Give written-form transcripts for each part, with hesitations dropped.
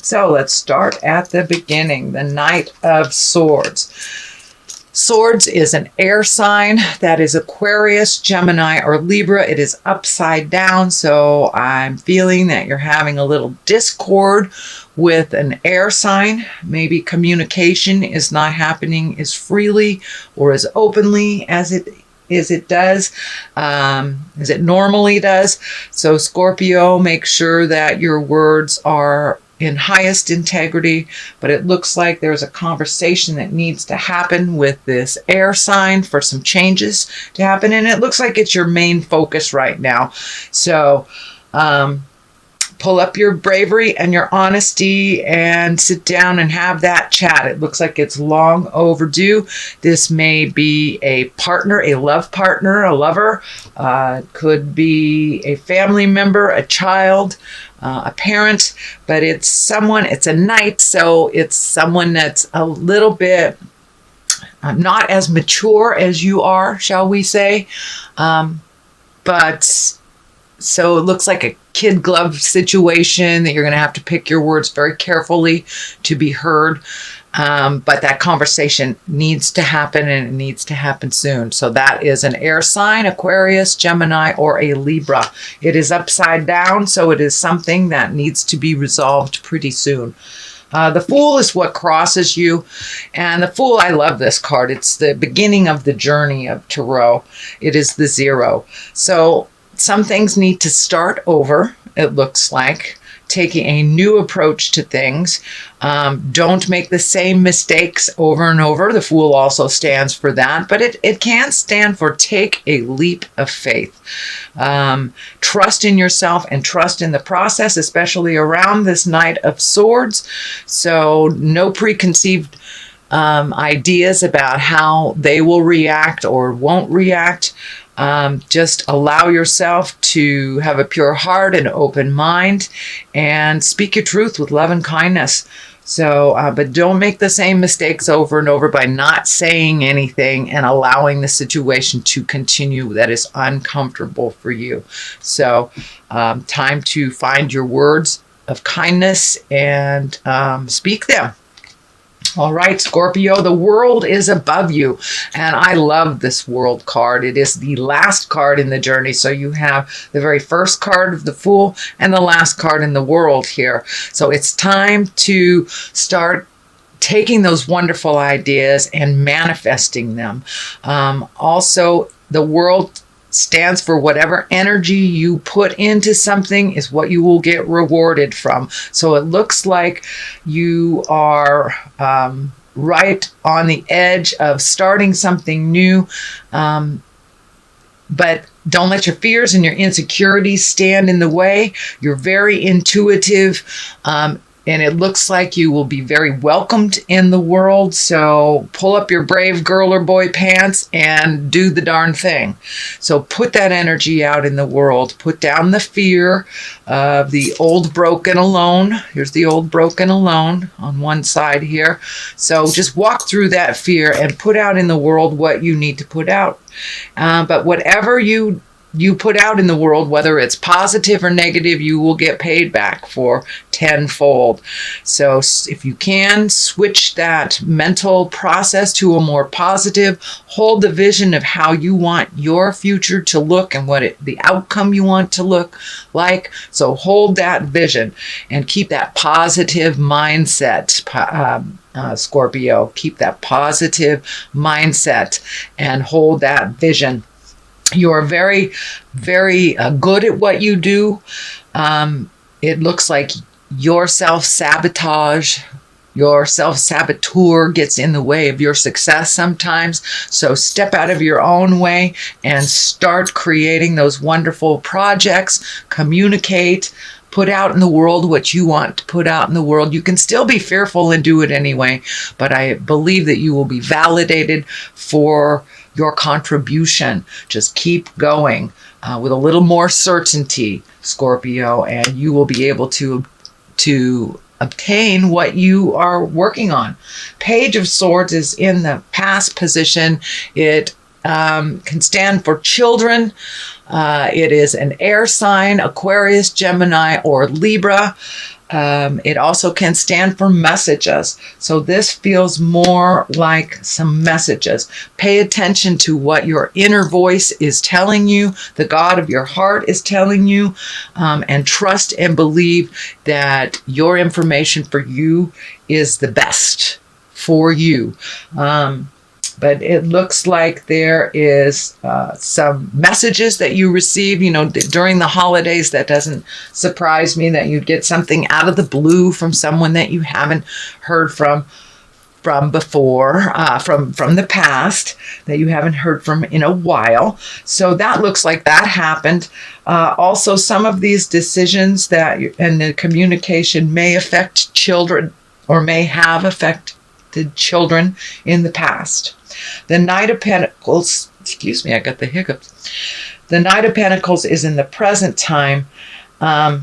So let's start at the beginning. The Knight of Swords. Swords is an air sign. That is Aquarius, Gemini, or Libra. It is upside down, so I'm feeling that you're having a little discord with an air sign. Maybe communication is not happening as freely or as openly as it normally does. So Scorpio, make sure that your words are in highest integrity, but it looks like there's a conversation that needs to happen with this air sign for some changes to happen, and it looks like it's your main focus right now. So pull up your bravery and your honesty and sit down and have that chat. It looks like it's long overdue. This may be a partner, a love partner, a lover. Could be a family member, a child, a parent, but it's a knight, so it's someone that's a little bit not as mature as you are, shall we say, but so it looks like a kid glove situation that you're going to have to pick your words very carefully to be heard. But that conversation needs to happen, and it needs to happen soon. So that is an air sign, Aquarius, Gemini, or a Libra. It is upside down, so it is something that needs to be resolved pretty soon. The Fool is what crosses you. And the Fool, I love this card. It's the beginning of the journey of Tarot. It is the 0. So some things need to start over, it looks like. Taking a new approach to things. Don't make the same mistakes over and over. The Fool also stands for that, but it can stand for take a leap of faith. Trust in yourself and trust in the process, especially around this Knight of Swords. So no preconceived ideas about how they will react or won't react. Just allow yourself to have a pure heart and open mind and speak your truth with love and kindness. So, but don't make the same mistakes over and over by not saying anything and allowing the situation to continue that is uncomfortable for you. So, time to find your words of kindness and speak them. All right, Scorpio, the world is above you. And I love this world card. It is the last card in the journey. So you have the very first card of the Fool and the last card in the world here. So it's time to start taking those wonderful ideas and manifesting them. Also, the world stands for whatever energy you put into something is what you will get rewarded from. So it looks like you are right on the edge of starting something new, but don't let your fears and your insecurities stand in the way. You're very intuitive, and it looks like you will be very welcomed in the world. So pull up your brave girl or boy pants and do the darn thing. So put that energy out in the world. Put down the fear of the old broken alone. Here's the old broken alone on one side here. So just walk through that fear and put out in the world what you need to put out. But whatever you put out in the world, whether it's positive or negative, you will get paid back for tenfold. So if you can, switch that mental process to a more positive, hold the vision of how you want your future to look and the outcome you want to look like. So hold that vision and keep that positive mindset, Scorpio. Keep that positive mindset and hold that vision. You are very, very good at what you do. It looks like your self-sabotage, your self-saboteur gets in the way of your success sometimes. So step out of your own way and start creating those wonderful projects. Communicate. Put out in the world what you want to put out in the world. You can still be fearful and do it anyway, but I believe that you will be validated for your contribution. Just keep going with a little more certainty, Scorpio, and you will be able to obtain what you are working on. Page of Swords is in the past position. It can stand for children. It is an air sign, Aquarius, Gemini, or Libra. It also can stand for messages. So this feels more like some messages. Pay attention to what your inner voice is telling you, the God of your heart is telling you, and trust and believe that your information for you is the best for you. But it looks like there is some messages that you receive, during the holidays. That doesn't surprise me that you'd get something out of the blue from someone that you haven't heard from before, from the past, that you haven't heard from in a while. So that looks like that happened. Also, some of these decisions and the communication may affect children, or may have affected children in the past. The Knight of Pentacles, excuse me, I got the hiccups. The Knight of Pentacles is in the present time. And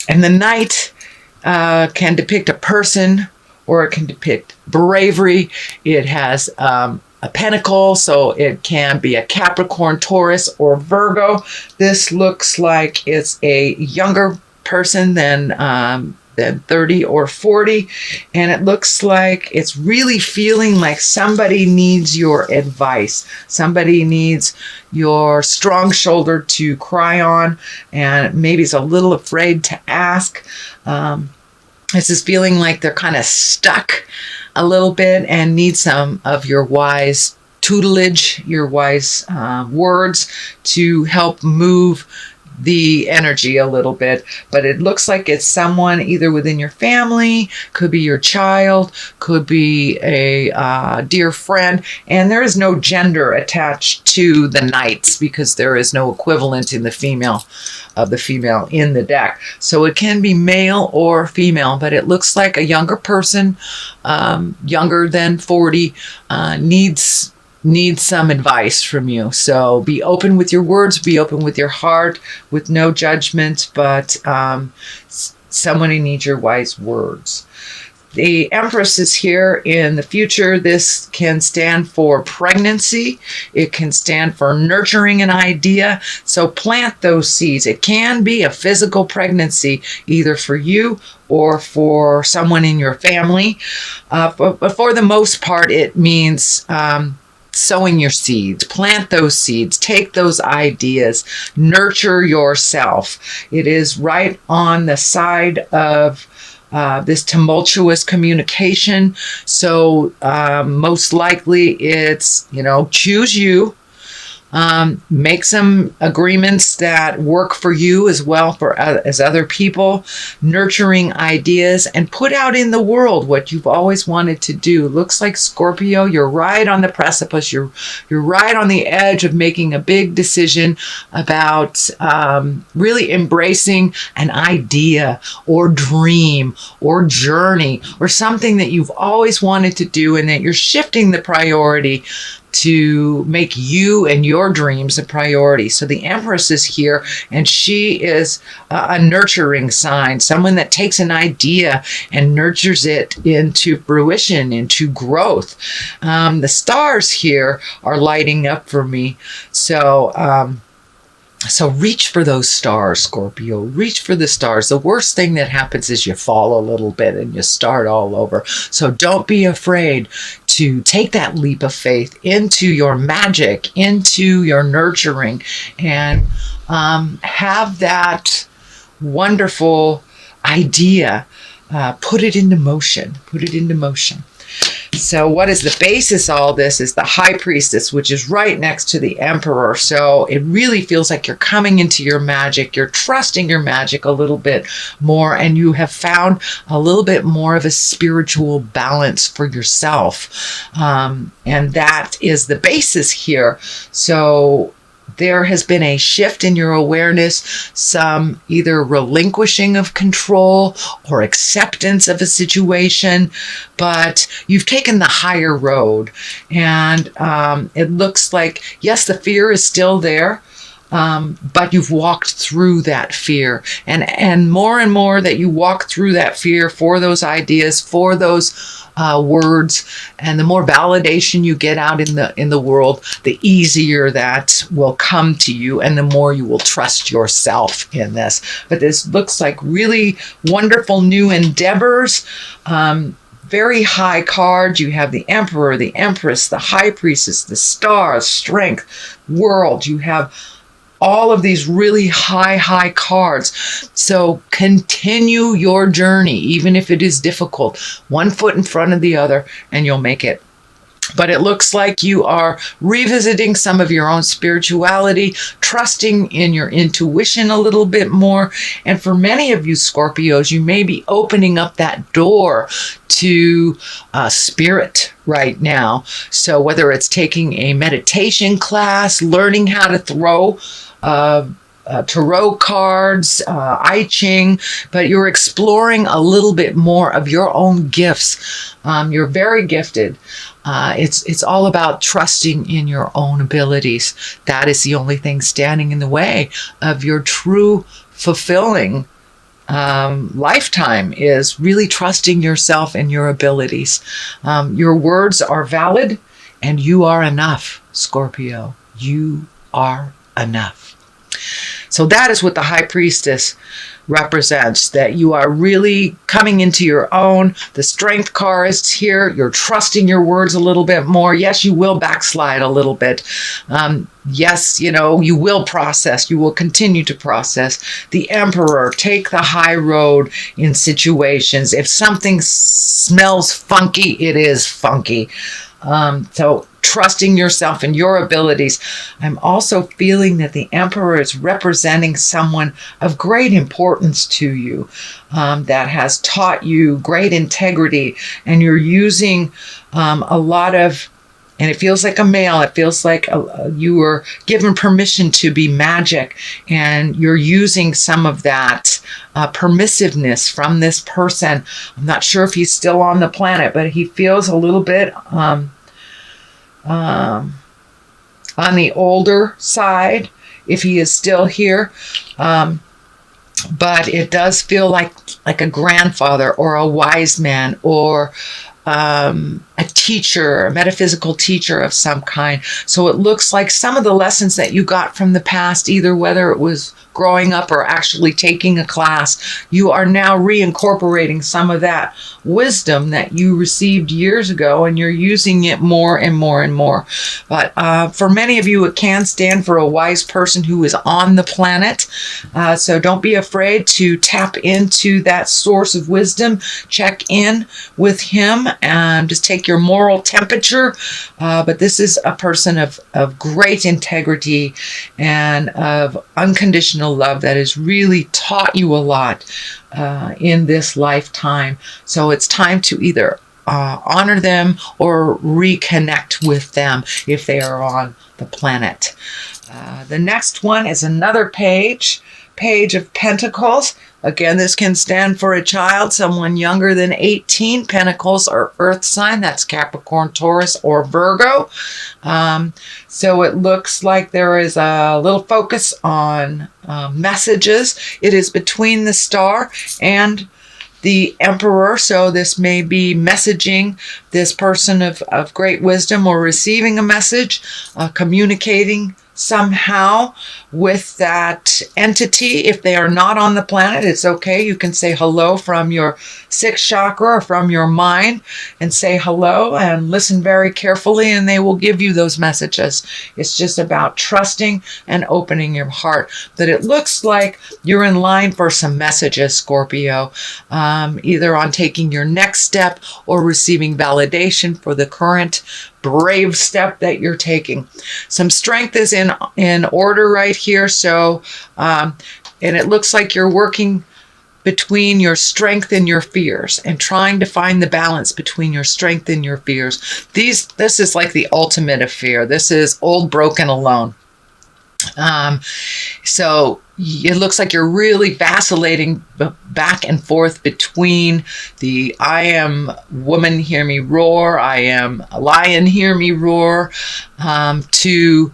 the Knight can depict a person, or it can depict bravery. It has a pentacle, so it can be a Capricorn, Taurus, or Virgo. This looks like it's a younger person than 30 or 40, and it looks like it's really feeling like somebody needs your advice. Somebody needs your strong shoulder to cry on, and maybe is a little afraid to ask. This is feeling like they're kind of stuck a little bit and need some of your wise tutelage, your wise words to help move the energy a little bit. But it looks like it's someone either within your family, could be your child, could be a dear friend, and there is no gender attached to the knights because there is no equivalent in the female in the deck. So it can be male or female, but it looks like a younger person, younger than 40, needs some advice from you. So be open with your words, be open with your heart, with no judgment, but somebody needs your wise words. The Empress is here in the future. This can stand for pregnancy. It can stand for nurturing an idea. So plant those seeds. It can be a physical pregnancy, either for you or for someone in your family. But for the most part, it means sowing your seeds. Plant those seeds. Take those ideas. Nurture yourself. It is right on the side of this tumultuous communication. So most likely it's, choose you. Make some agreements that work for you as well as other people, nurturing ideas, and put out in the world what you've always wanted to do. Looks like, Scorpio, you're right on the precipice. You're right on the edge of making a big decision about really embracing an idea or dream or journey or something that you've always wanted to do, and that you're shifting the priority to make you and your dreams a priority. So the Empress is here, and she is a nurturing sign, someone that takes an idea and nurtures it into fruition, into growth. The stars here are lighting up for me. So reach for those stars, Scorpio. Reach for the stars. The worst thing that happens is you fall a little bit and you start all over. So don't be afraid to take that leap of faith into your magic, into your nurturing, and have that wonderful idea. Put it into motion. Put it into motion. So what is the basis of all this is the High Priestess, which is right next to the Emperor. So it really feels like you're coming into your magic. You're trusting your magic a little bit more, and you have found a little bit more of a spiritual balance for yourself. And that is the basis here. So there has been a shift in your awareness, some either relinquishing of control or acceptance of a situation, but you've taken the higher road. And it looks like, yes, the fear is still there. but you've walked through that fear, and more that you walk through that fear for those ideas, for those words, and the more validation you get out in the world, the easier that will come to you, and the more you will trust yourself in this. But this looks like really wonderful new endeavors. Very high cards. You have the Emperor, the Empress, the High Priestess, the Star, Strength, World. You have all of these really high cards. So continue your journey, even if it is difficult, one foot in front of the other, and you'll make it. But it looks like you are revisiting some of your own spirituality, trusting in your intuition a little bit more. And for many of you Scorpios, you may be opening up that door to spirit right now. So whether it's taking a meditation class, learning how to throw tarot cards, I Ching, but you're exploring a little bit more of your own gifts. You're very gifted. It's all about trusting in your own abilities. That is the only thing standing in the way of your true fulfilling lifetime, is really trusting yourself and your abilities. Your words are valid, and you are enough, Scorpio. You are enough. So that is what the High Priestess represents, that you are really coming into your own. The Strength card is here. You're trusting your words a little bit more. Yes, you will backslide a little bit. Yes, you will process. You will continue to process. The Emperor, take the high road in situations. If something smells funky, it is funky. So trusting yourself and your abilities. I'm also feeling that the Emperor is representing someone of great importance to you, that has taught you great integrity, and you're using a lot of, and it feels like a male, it feels like you were given permission to be magic, and you're using some of that permissiveness from this person. I'm not sure if he's still on the planet, but he feels a little bit on the older side, if he is still here. But it does feel like a grandfather or a wise man, or a teacher, a metaphysical teacher of some kind. So it looks like some of the lessons that you got from the past, either whether it was growing up or actually taking a class, you are now reincorporating some of that wisdom that you received years ago, and you're using it more and more and more. But for many of you, it can stand for a wise person who is on the planet. So don't be afraid to tap into that source of wisdom. Check in with him and just take your moral temperature. But this is a person of great integrity and of unconditional love that has really taught you a lot in this lifetime. So it's time to either honor them or reconnect with them if they are on the planet. The next one is another page of Pentacles. Again, this can stand for a child, someone younger than 18. Pentacles are earth sign. That's Capricorn, Taurus, or Virgo. So it looks like there is a little focus on messages. It is between the Star and the Emperor. So this may be messaging this person of great wisdom, or receiving a message, communicating somehow with that entity. If they are not on the planet, it's okay. You can say hello from your sixth chakra or from your mind, and say hello and listen very carefully, and they will give you those messages. It's just about trusting and opening your heart. But it looks like you're in line for some messages, Scorpio, either on taking your next step or receiving validation for the current brave step that you're taking. Some strength is in order right here. So, and it looks like you're working between your strength and your fears, and trying to find the balance between your strength and your fears. This is like the ultimate of fear. This is old, broken, alone. So it looks like you're really vacillating back and forth between the I am woman, hear me roar, I am a lion, hear me roar, to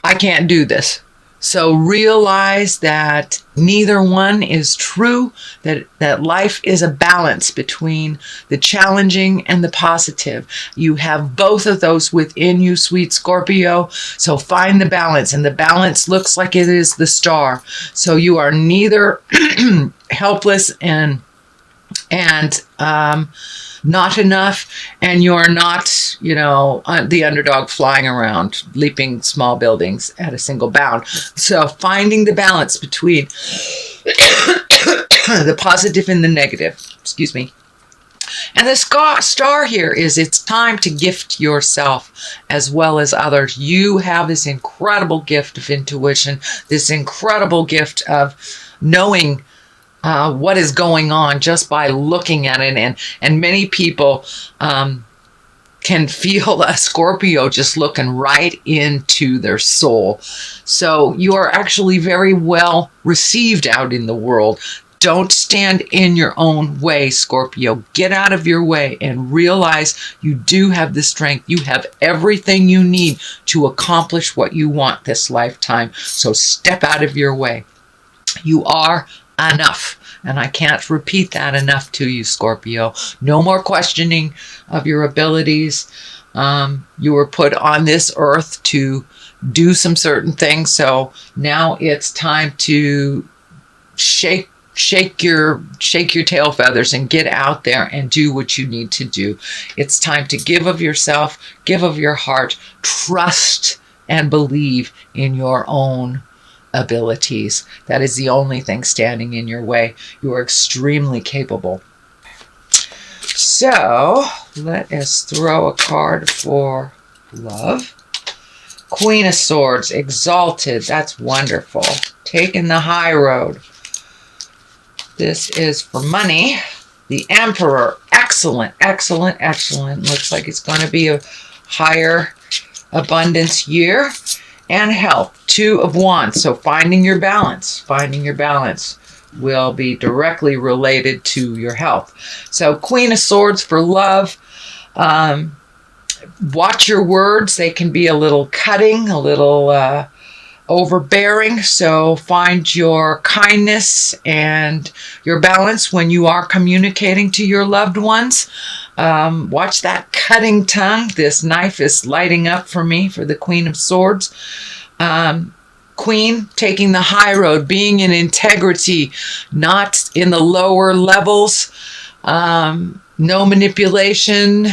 I can't do this. So realize that neither one is true, that life is a balance between the challenging and the positive. You have both of those within you, sweet Scorpio. So find the balance, and the balance looks like it is the star. So you are neither helpless and not enough, and you're not, the underdog flying around, leaping small buildings at a single bound. So finding the balance between the positive and the negative. Excuse me. And the star here is, it's time to gift yourself as well as others. You have this incredible gift of intuition, this incredible gift of knowing what is going on just by looking at it. And many people can feel a Scorpio just looking right into their soul. So you are actually very well received out in the world. Don't stand in your own way, Scorpio. Get out of your way and realize you do have the strength. You have everything you need to accomplish what you want this lifetime. So step out of your way. You are enough. And I can't repeat that enough to you, Scorpio. No more questioning of your abilities. You were put on this earth to do some certain things. So now it's time to shake your tail feathers and get out there and do what you need to do. It's time to give of yourself, give of your heart, trust and believe in your own abilities. That is the only thing standing in your way. You are extremely capable. So let us throw a card for love. Queen of Swords, exalted. That's wonderful. Taking the high road. This is for money. The Emperor, excellent, excellent, excellent. Looks like it's going to be a higher abundance year. And health, Two of Wands. So finding your balance will be directly related to your health. So Queen of Swords for love. Watch your words. They can be a little cutting, a little overbearing. So find your kindness and your balance when you are communicating to your loved ones. Watch that cutting tongue. This knife is lighting up for me for the Queen of Swords. Queen, taking the high road, being in integrity, not in the lower levels. No manipulation,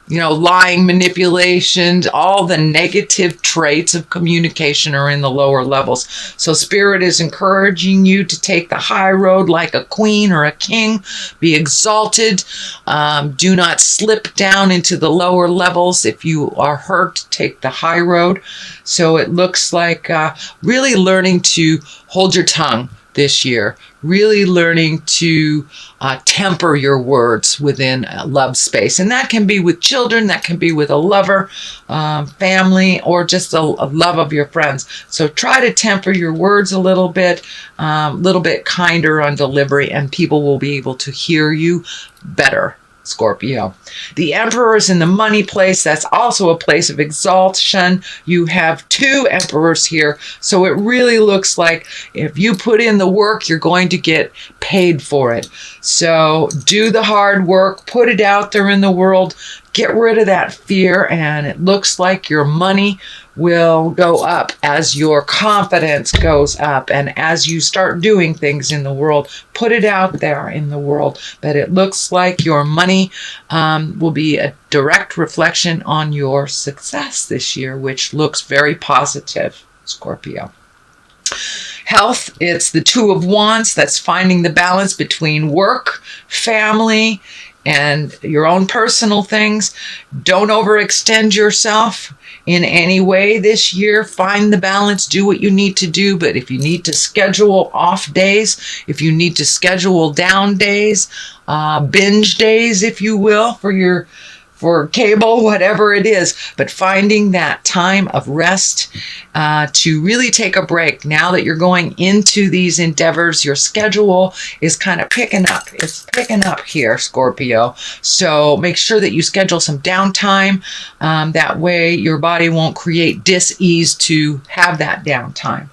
lying, manipulation, all the negative traits of communication are in the lower levels. So Spirit is encouraging you to take the high road like a queen or a king. Be exalted. Do not slip down into the lower levels. If you are hurt, take the high road. So it looks like really learning to hold your tongue this year. Really learning to temper your words within a love space. And that can be with children, that can be with a lover, family, or just a love of your friends. So try to temper your words a little bit kinder on delivery, and people will be able to hear you better, Scorpio. The Emperor is in the money place. That's also a place of exaltation. You have two Emperors here. So it really looks like if you put in the work, you're going to get paid for it. So do the hard work, put it out there in the world, get rid of that fear, and it looks like your money will go up as your confidence goes up and as you start doing things in the world. Put it out there in the world. But it looks like your money will be a direct reflection on your success this year, which looks very positive, Scorpio. Health, it's the Two of Wands. That's finding the balance between work, family, and your own personal things. Don't overextend yourself in any way this year. Find the balance, do what you need to do. But if you need to schedule off days, if you need to schedule down days, binge days, if you will, for for cable, whatever it is. But finding that time of rest to really take a break. Now that you're going into these endeavors, your schedule is kind of picking up. It's picking up here, Scorpio. So make sure that you schedule some downtime. That way your body won't create dis-ease to have that downtime.